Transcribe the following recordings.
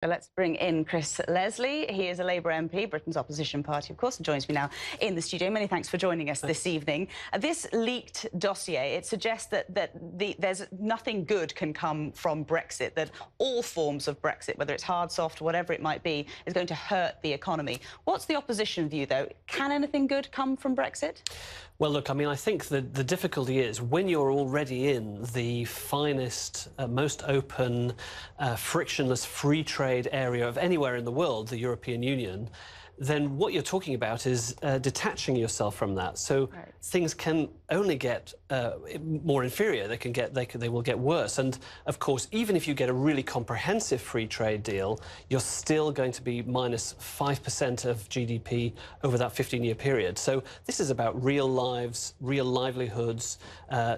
So let's bring in Chris Leslie. He is a Labour MP, Britain's opposition party, of course, and joins me now in the studio. Many thanks for joining us this evening. This leaked dossier, it suggests that there's nothing good can come from Brexit, that all forms of Brexit, whether it's hard, soft, whatever it might be, is going to hurt the economy. What's the opposition view, though? Can anything good come from Brexit? Well, look, I mean, I think that the difficulty is when you're already in the finest, most open, frictionless free trade area of anywhere in the world, the European Union, then what you're talking about is detaching yourself from that. So things can only get more inferior. They will get worse. And of course, even if you get a really comprehensive free trade deal, you're still going to be minus 5% of GDP over that 15-year period. So this is about real lives, real livelihoods,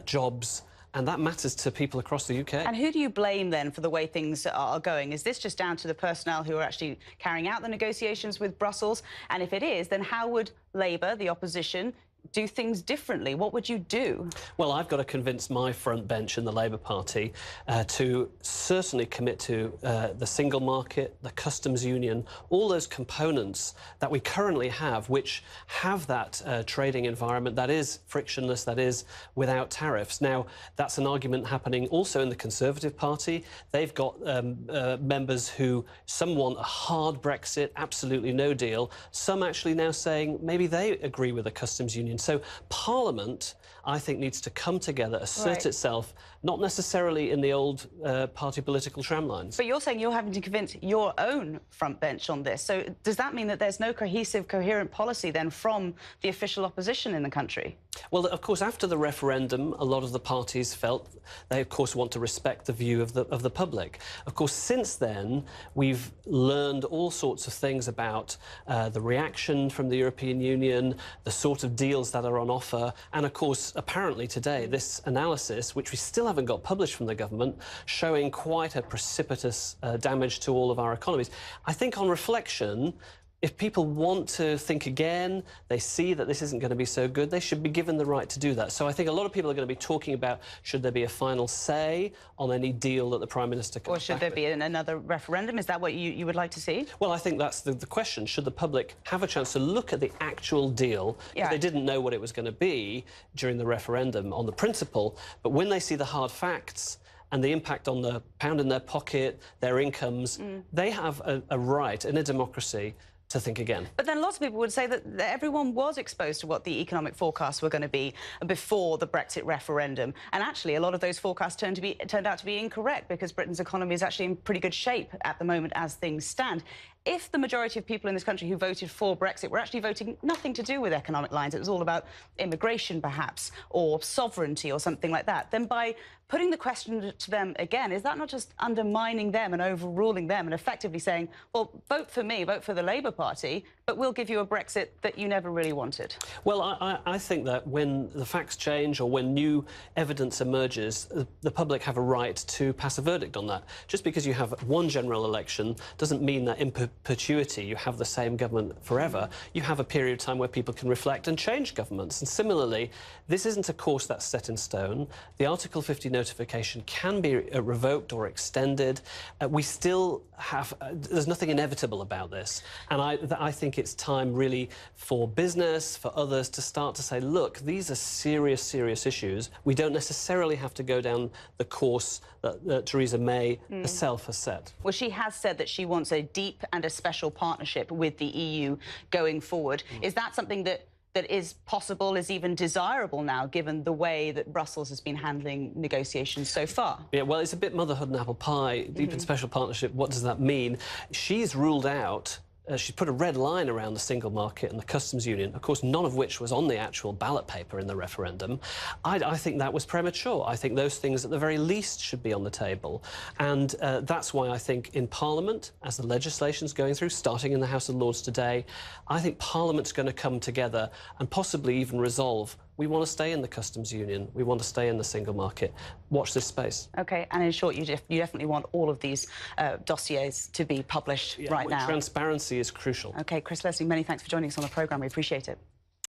jobs. And that matters to people across the UK. And who do you blame, then, for the way things are going? Is this just down to the personnel who are actually carrying out the negotiations with Brussels? And if it is, then how would Labour, the opposition, do things differently? What would you do? Well, I've got to convince my front bench in the Labour Party to certainly commit to the single market, the customs union, all those components that we currently have, which have that trading environment that is frictionless, that is without tariffs. Now, that's an argument happening also in the Conservative Party. They've got members who, some want a hard Brexit, absolutely no deal. Some actually now saying maybe they agree with the customs union. So Parliament, I think, needs to come together, assert itself, not necessarily in the old party political tramlines. But you're saying you're having to convince your own front bench on this. So does that mean that there's no cohesive, coherent policy then from the official opposition in the country? Well, of course, after the referendum, a lot of the parties felt they, of course, want to respect the view of the public. Of course, since then, we've learned all sorts of things about the reaction from the European Union, the sort of deals that are on offer, and, of course, apparently today, this analysis, which we still haven't got published from the government, showing quite a precipitous damage to all of our economies. I think on reflection, if people want to think again, they see that this isn't going to be so good, they should be given the right to do that. So I think a lot of people are going to be talking about, should there be a final say on any deal that the Prime Minister comes Or should there be another referendum? Is that what you would like to see? Well, I think that's the question. Should the public have a chance to look at the actual deal? They didn't know what it was going to be during the referendum on the principle, but when they see the hard facts and the impact on the pound in their pocket, their incomes, they have a right in a democracy to think again. But then lots of people would say that everyone was exposed to what the economic forecasts were going to be before the Brexit referendum. And actually, a lot of those forecasts turned out to be incorrect because Britain's economy is actually in pretty good shape at the moment as things stand. If the majority of people in this country who voted for Brexit were actually voting nothing to do with economic lines, it was all about immigration, perhaps, or sovereignty or something like that, then by putting the question to them again, is that not just undermining them and overruling them and effectively saying, well, vote for me, vote for the Labour Party, but we'll give you a Brexit that you never really wanted? Well, I think that when the facts change or when new evidence emerges, the public have a right to pass a verdict on that. Just because you have one general election doesn't mean that in perpetuity you have the same government forever. You have a period of time where people can reflect and change governments. And similarly, this isn't a course that's set in stone. The Article 50 notification can be revoked or extended. We still have... there's nothing inevitable about this. And I think it's time, really, for business, for others, to start to say, look, these are serious, serious issues. We don't necessarily have to go down the course that Theresa May herself has set. Well, she has said that she wants a deep and a special partnership with the EU going forward. Is that something that is possible, is even desirable now, given the way that Brussels has been handling negotiations so far? Yeah, well, it's a bit motherhood and apple pie. Deep and special partnership, what does that mean? She's ruled out... she's put a red line around the single market and the customs union, of course, none of which was on the actual ballot paper in the referendum. I think that was premature. I think those things, at the very least, should be on the table. And that's why I think in Parliament, as the legislation's going through, starting in the House of Lords today, I think Parliament's going to come together and possibly even resolve, we want to stay in the customs union, we want to stay in the single market. Watch this space. OK, and in short, you definitely want all of these dossiers to be published right now. Transparency is crucial. OK, Chris Leslie, many thanks for joining us on the programme. We appreciate it.